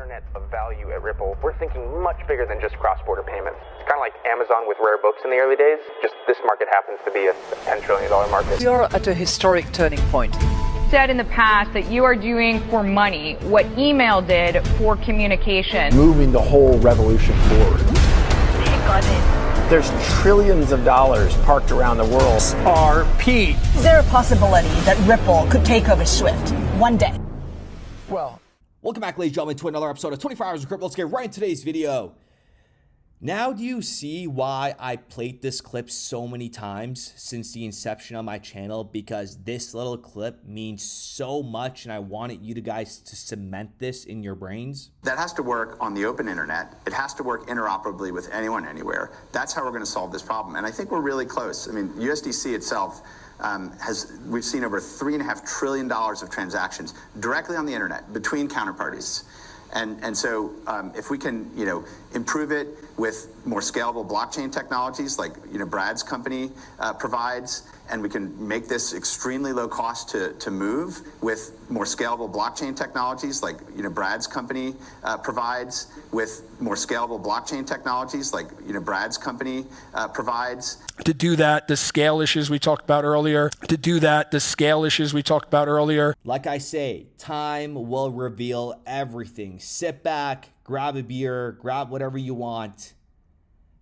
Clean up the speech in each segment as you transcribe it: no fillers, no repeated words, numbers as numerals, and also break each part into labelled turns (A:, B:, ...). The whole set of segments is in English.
A: internet of value at Ripple, we're thinking much bigger than just cross-border payments. It's kind of like Amazon with rare books in the early days, just this market happens to be a $10 trillion market.
B: We are at a historic turning point.
C: Said in the past that you are doing for money what email did for communication.
D: Moving the whole revolution forward.
B: Take on it.
D: There's trillions of dollars parked around the world. XRP.
E: Is there a possibility that Ripple could take over Swift one day?
D: Well,
F: welcome back, ladies and gentlemen, to another episode of 24 Hours of Crypto. Let's get right into today's video. Now, do you see why I played this clip so many times since the inception of my channel? Because this little clip means so much, and I wanted you guys to cement this in your brains.
G: That has to work on the open internet. It has to work interoperably with anyone, anywhere. That's how we're going to solve this problem. And I think we're really close. I mean, USDC itself we've seen over $3.5 trillion of transactions directly on the internet between counterparties. And so if we can, improve it with more scalable blockchain technologies like, Brad's company provides, and we can make this extremely low cost to move with more scalable blockchain technologies like, Brad's company provides, with more scalable blockchain technologies like, Brad's company provides.
H: To do that, the scale issues we talked about earlier.
F: Like I say, time will reveal everything. Sit back, grab a beer, grab whatever you want.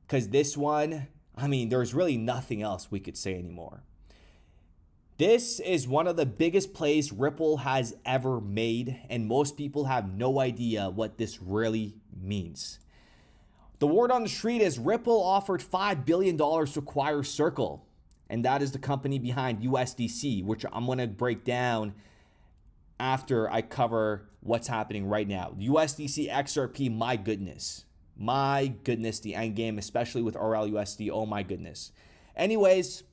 F: Because this one, there's really nothing else we could say anymore. This is one of the biggest plays Ripple has ever made, and most people have no idea what this really means. The word on the street is Ripple offered $5 billion to acquire Circle, and that is the company behind USDC, which I'm going to break down after I cover what's happening right now. USDC XRP, my goodness, the end game, especially with RLUSD, oh my goodness. Anyways,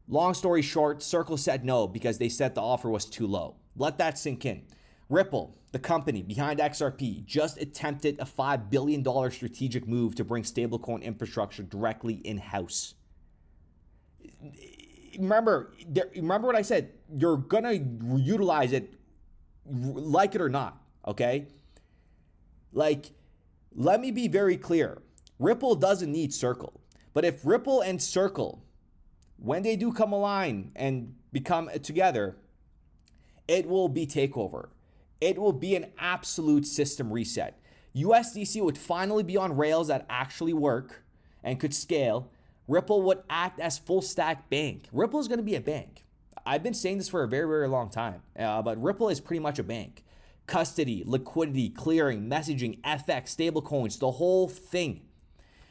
F: long story short, Circle said no because they said the offer was too low. Let that sink in. Ripple, the company behind XRP, just attempted a $5 billion strategic move to bring stablecoin infrastructure directly in-house. Remember what I said. You're going to utilize it, like it or not, okay? Let me be very clear. Ripple doesn't need Circle. But if Ripple and Circle, when they do come align and become together, it will be takeover. It will be an absolute system reset. USDC would finally be on rails that actually work and could scale. Ripple would act as full stack bank. Ripple is going to be a bank. I've been saying this for a very, very long time, but Ripple is pretty much a bank. Custody, liquidity, clearing, messaging, FX, stablecoins, the whole thing.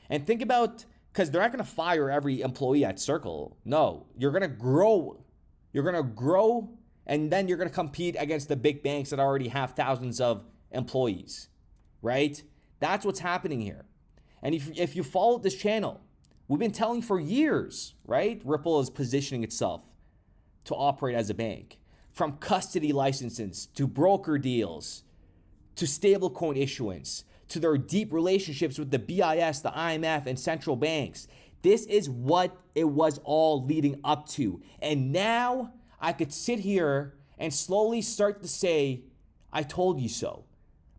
F: And think about, because they're not going to fire every employee at Circle. No, you're going to grow. You're going to grow, and then you're going to compete against the big banks that already have thousands of employees, right? That's what's happening here. And if you followed this channel, we've been telling for years, right? Ripple is positioning itself to operate as a bank. From custody licenses to broker deals to stablecoin issuance to their deep relationships with the BIS, the IMF, and central banks. This is what it was all leading up to. And now I could sit here and slowly start to say, I told you so.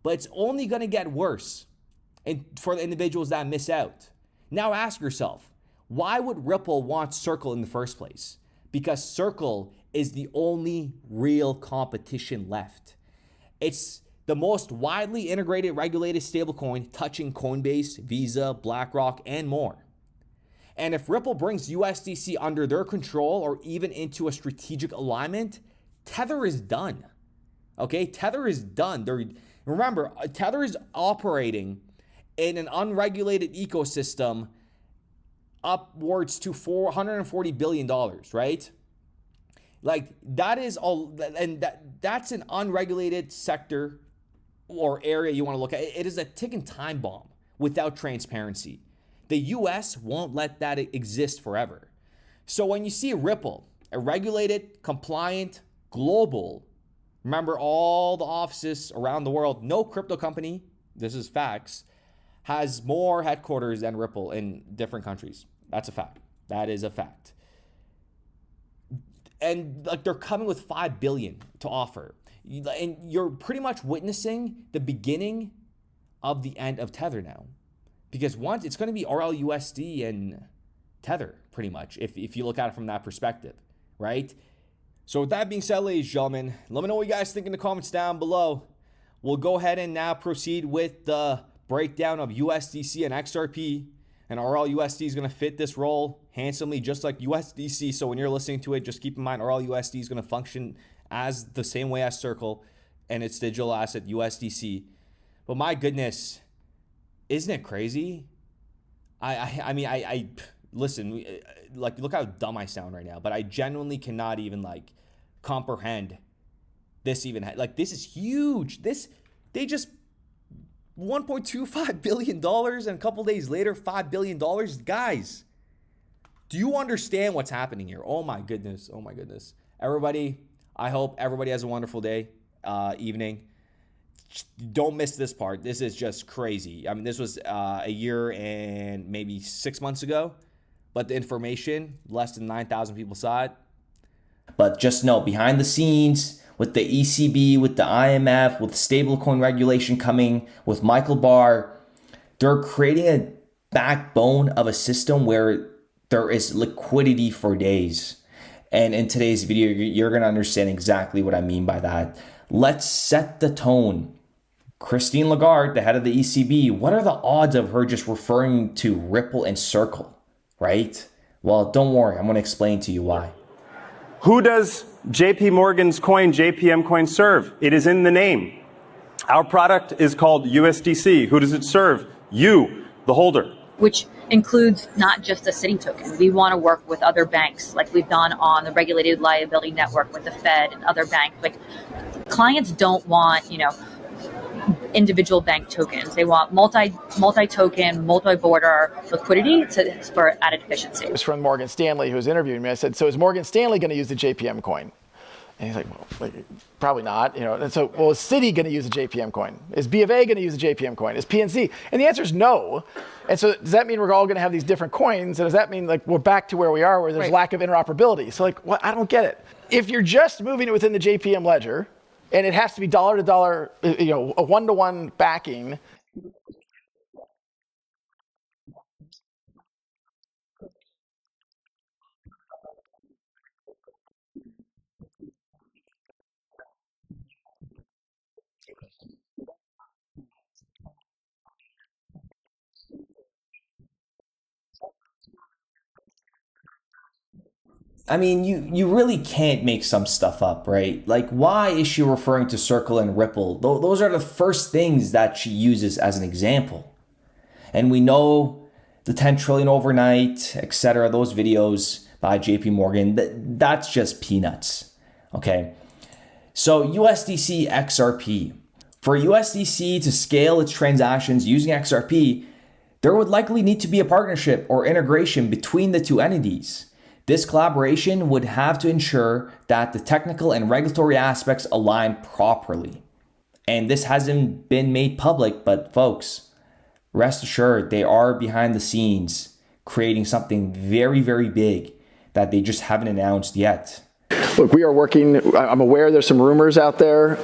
F: But it's only going to get worse for the individuals that miss out. Now ask yourself, why would Ripple want Circle in the first place? Because Circle is the only real competition left. It's the most widely integrated regulated stablecoin touching Coinbase, Visa, BlackRock, and more. And if Ripple brings USDC under their control or even into a strategic alignment, Tether is done. Okay, Tether is done. Remember, Tether is operating in an unregulated ecosystem upwards to $440 billion, right? That is all, and that's an unregulated sector or area you want to look at. It is a ticking time bomb without transparency. The US won't let that exist forever. So when you see Ripple, a regulated, compliant, global, remember all the offices around the world, no crypto company, this is facts, has more headquarters than Ripple in different countries. That's a fact. That is a fact. And they're coming with $5 billion to offer. And you're pretty much witnessing the beginning of the end of Tether now. Because once it's going to be RLUSD and Tether, pretty much, if you look at it from that perspective, right? So with that being said, ladies and gentlemen, let me know what you guys think in the comments down below. We'll go ahead and now proceed with the breakdown of USDC and XRP. And RLUSD is going to fit this role handsomely, just like USDC. So when you're listening to it, just keep in mind RLUSD is going to function as the same way as Circle and its digital asset USDC. But my goodness, isn't it crazy? I mean, listen, like, look how dumb I sound right now, but I genuinely cannot even like comprehend this even. Like, this is huge. They just $1.25 billion and a couple days later, $5 billion. Guys, do you understand what's happening here? Oh my goodness. Oh my goodness. Everybody, I hope everybody has a wonderful day, evening. Don't miss this part. This is just crazy. I mean, this was a year and maybe 6 months ago, but the information, less than 9,000 people saw it. But just know, behind the scenes, with the ECB, with the IMF, with stablecoin regulation coming, with Michael Barr, they're creating a backbone of a system where there is liquidity for days. And in today's video, you're going to understand exactly what I mean by that. Let's set the tone. Christine Lagarde, the head of the ECB, what are the odds of her just referring to Ripple and Circle, right? Well, don't worry. I'm going to explain to you why.
I: Who does JP Morgan's coin, JPM coin, serve? It is in the name. Our product is called USDC. Who does it serve? You, the holder.
J: Which includes not just the Citi token. We want to work with other banks, like we've done on the regulated liability network with the Fed and other banks. Like, clients don't want, individual bank tokens. They want multi-token, multi-border liquidity for added efficiency.
K: It was from Morgan Stanley, who was interviewing me. I said, so is Morgan Stanley going to use the JPM coin? And he's like, well, probably not. And so, well, is Citi going to use the JPM coin? Is B of A going to use the JPM coin? Is PNC? And the answer is no. And so does that mean we're all going to have these different coins? And does that mean like we're back to where we are, where there's lack of interoperability? So like, what? I don't get it. If you're just moving it within the JPM ledger, and it has to be dollar to dollar, a one-to-one backing.
F: I mean, you really can't make some stuff up, right? Like, why is she referring to Circle and Ripple? Those are the first things that she uses as an example. And we know the 10 trillion overnight, etc., those videos by JP Morgan, that's just peanuts, okay? So USDC XRP. For USDC to scale its transactions using XRP, there would likely need to be a partnership or integration between the two entities. This collaboration would have to ensure that the technical and regulatory aspects align properly. And this hasn't been made public, but folks, rest assured, they are behind the scenes creating something very, very big that they just haven't announced yet.
K: Look, we are working. I'm aware there's some rumors out there.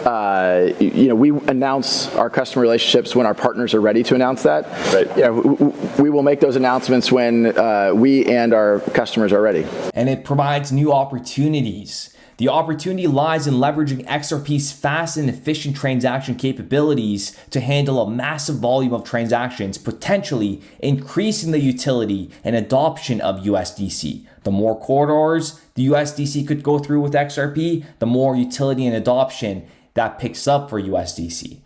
K: We announce our customer relationships when our partners are ready to announce that. Right. We will make those announcements when we and our customers are ready.
F: And it provides new opportunities. The opportunity lies in leveraging XRP's fast and efficient transaction capabilities to handle a massive volume of transactions, potentially increasing the utility and adoption of USDC. The more corridors the USDC could go through with XRP, the more utility and adoption that picks up for USDC.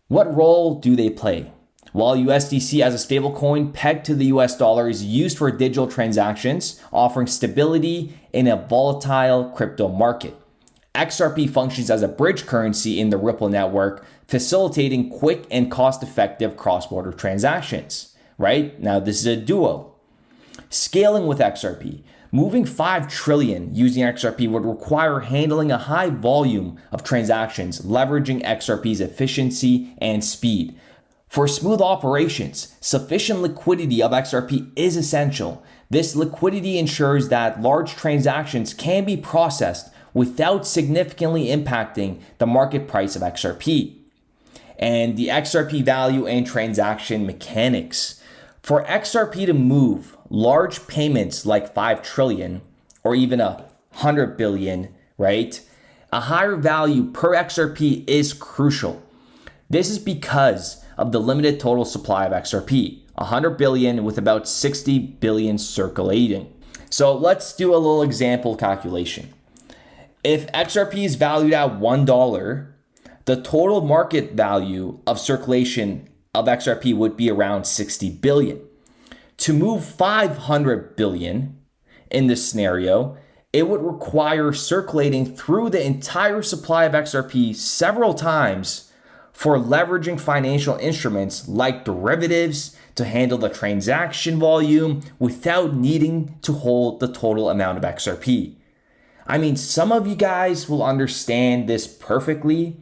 F: What role do they play? Well, USDC as a stablecoin pegged to the US dollar is used for digital transactions, offering stability in a volatile crypto market. XRP functions as a bridge currency in the Ripple network, facilitating quick and cost-effective cross-border transactions, right? Now, this is a duo. Scaling with XRP. Moving 5 trillion using XRP would require handling a high volume of transactions, leveraging XRP's efficiency and speed. For smooth operations, sufficient liquidity of XRP is essential. This liquidity ensures that large transactions can be processed without significantly impacting the market price of XRP. and the XRP value and transaction mechanics. For XRP to move large payments like 5 trillion or even 100 billion, right? A higher value per XRP is crucial. This is because of the limited total supply of XRP, 100 billion with about 60 billion circulating. So let's do a little example calculation. If XRP is valued at $1, the total market value of circulation of XRP would be around 60 billion. To move 500 billion in this scenario, it would require circulating through the entire supply of XRP several times for leveraging financial instruments like derivatives to handle the transaction volume without needing to hold the total amount of XRP. I mean, some of you guys will understand this perfectly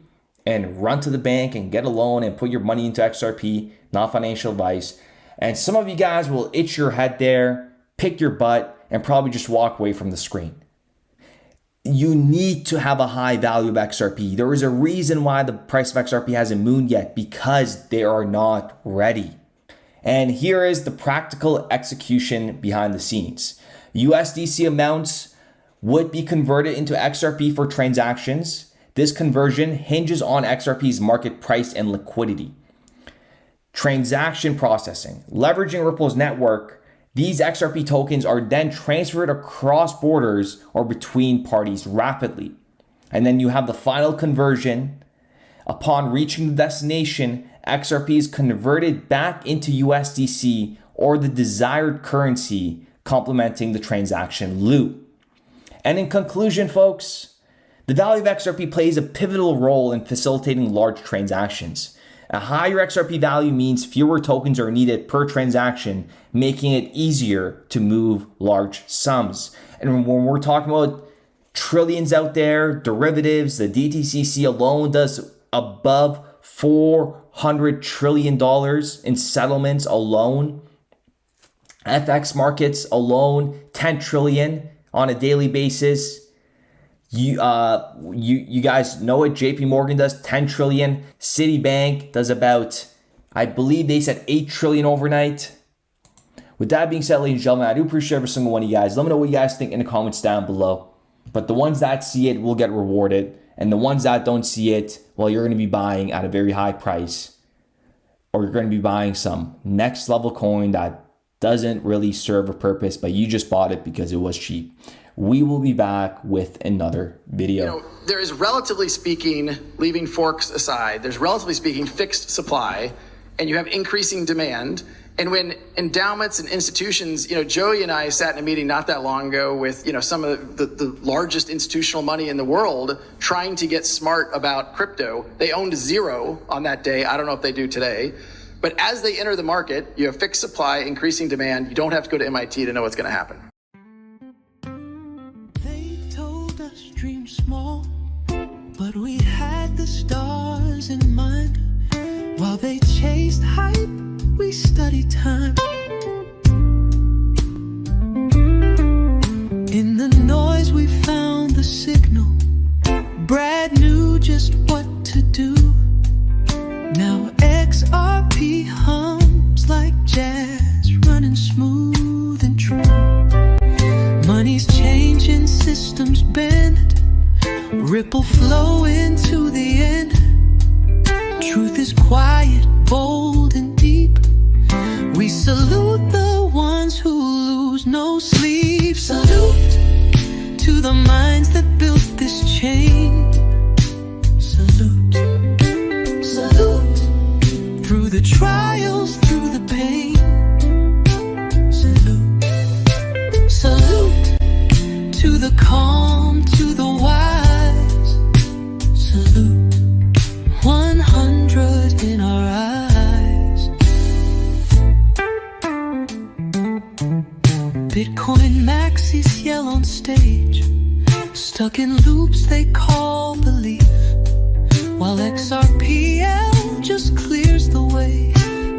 F: and run to the bank and get a loan and put your money into XRP, not financial advice. And some of you guys will itch your head there, pick your butt, and probably just walk away from the screen. You need to have a high value of XRP. There is a reason why the price of XRP hasn't moved yet, because they are not ready. And here is the practical execution behind the scenes. USDC amounts would be converted into XRP for transactions. This conversion hinges on XRP's market price and liquidity. Transaction processing. Leveraging Ripple's network, these XRP tokens are then transferred across borders or between parties rapidly. And then you have the final conversion. Upon reaching the destination, XRP is converted back into USDC or the desired currency, complementing the transaction loop. And in conclusion, folks, the value of XRP plays a pivotal role in facilitating large transactions. A higher XRP value means fewer tokens are needed per transaction, making it easier to move large sums. And when we're talking about trillions out there, derivatives, the DTCC alone does above $400 trillion in settlements alone. FX markets alone, 10 trillion on a daily basis. You guys know it. JP Morgan does 10 trillion. Citibank does about, I believe they said 8 trillion overnight. With that being said, ladies and gentlemen, I do appreciate every single one of you guys. Let me know what you guys think in the comments down below. But the ones that see it will get rewarded. And the ones that don't see it, well, you're going to be buying at a very high price. Or you're going to be buying some next level coin that doesn't really serve a purpose, but you just bought it because it was cheap. We will be back with another video.
L: You know, there is, relatively speaking, leaving forks aside, there's relatively speaking fixed supply, and you have increasing demand. And when endowments and institutions, you know, Joey and I sat in a meeting not that long ago with, you know, some of the largest institutional money in the world trying to get smart about crypto. They owned zero on that day. I don't know if they do today. But as they enter the market, you have fixed supply, increasing demand. You don't have to go to MIT to know what's going to happen.
M: They told us dream small, but we had the stars in mind. While they chased hype, we studied time. In the noise we found the signal. Brad knew just what to do. Now XRP hums like jazz, running smooth and true. Money's changing, systems bend, ripple flowing to the end. Truth is quiet, bold and deep. We salute the ones who lose no sleep. Salute to the minds that built this chain. Salute, salute through the trials, through the pain. Salute, salute to the calm, to the wise. Salute 100 in our eyes. Bitcoin maxis yell on stage, stuck in loops they call belief, while XRPL just clears the way.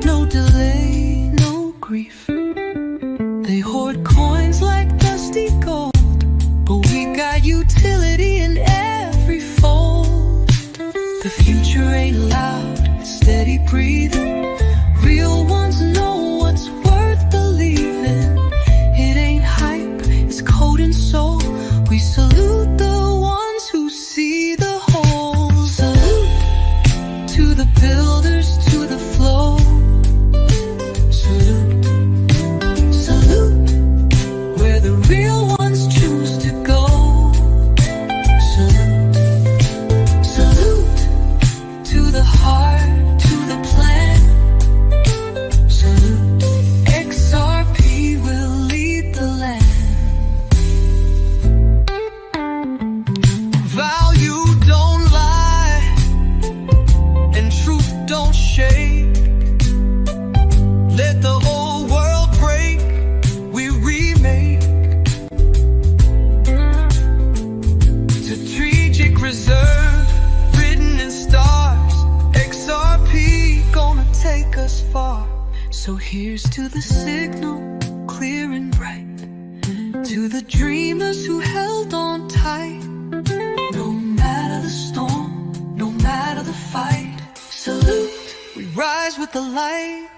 M: No delay, no grief. They hoard coins like dusty gold, but we got utility in every fold. The future ain't loud, it's breathing. Real ones know what's worth believing. It ain't hype, it's code and soul. We salute the ones who see the whole. Salute to the builders, to the flow. Salute, salute, where the real ones choose to go. Salute, salute, to the heart, to the plan. Salute, XRP will lead the land. Value don't lie, and truth don't shake. Let the whole world break, we remake. Strategic reserve, written in stars. XRP gonna take us far. So here's to the signal, clear and bright. To the dreamers who held on tight. No matter the storm, no matter the fight. Salute, we rise with the light.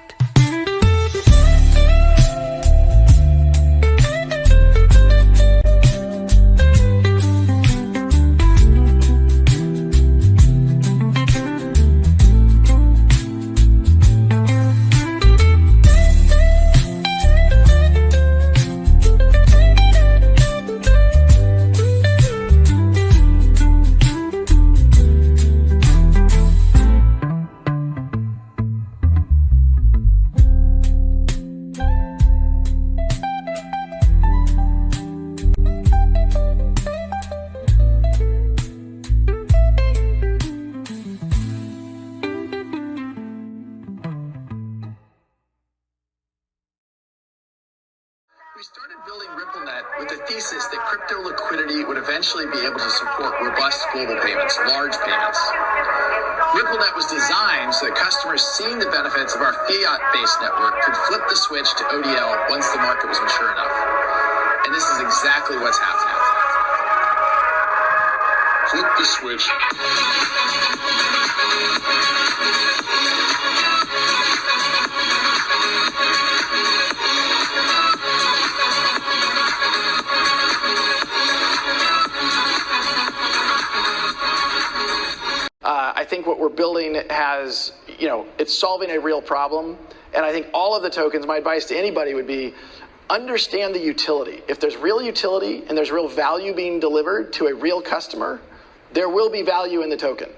L: We started building RippleNet with the thesis that crypto liquidity would eventually be able to support robust global payments, large payments. RippleNet was designed so that customers seeing the benefits of our fiat-based network could flip the switch to ODL once the market was mature enough. And this is exactly what's happening. Flip the switch. I think what we're building has, it's solving a real problem. And I think all of the tokens, my advice to anybody would be, understand the utility. If there's real utility and there's real value being delivered to a real customer, there will be value in the token.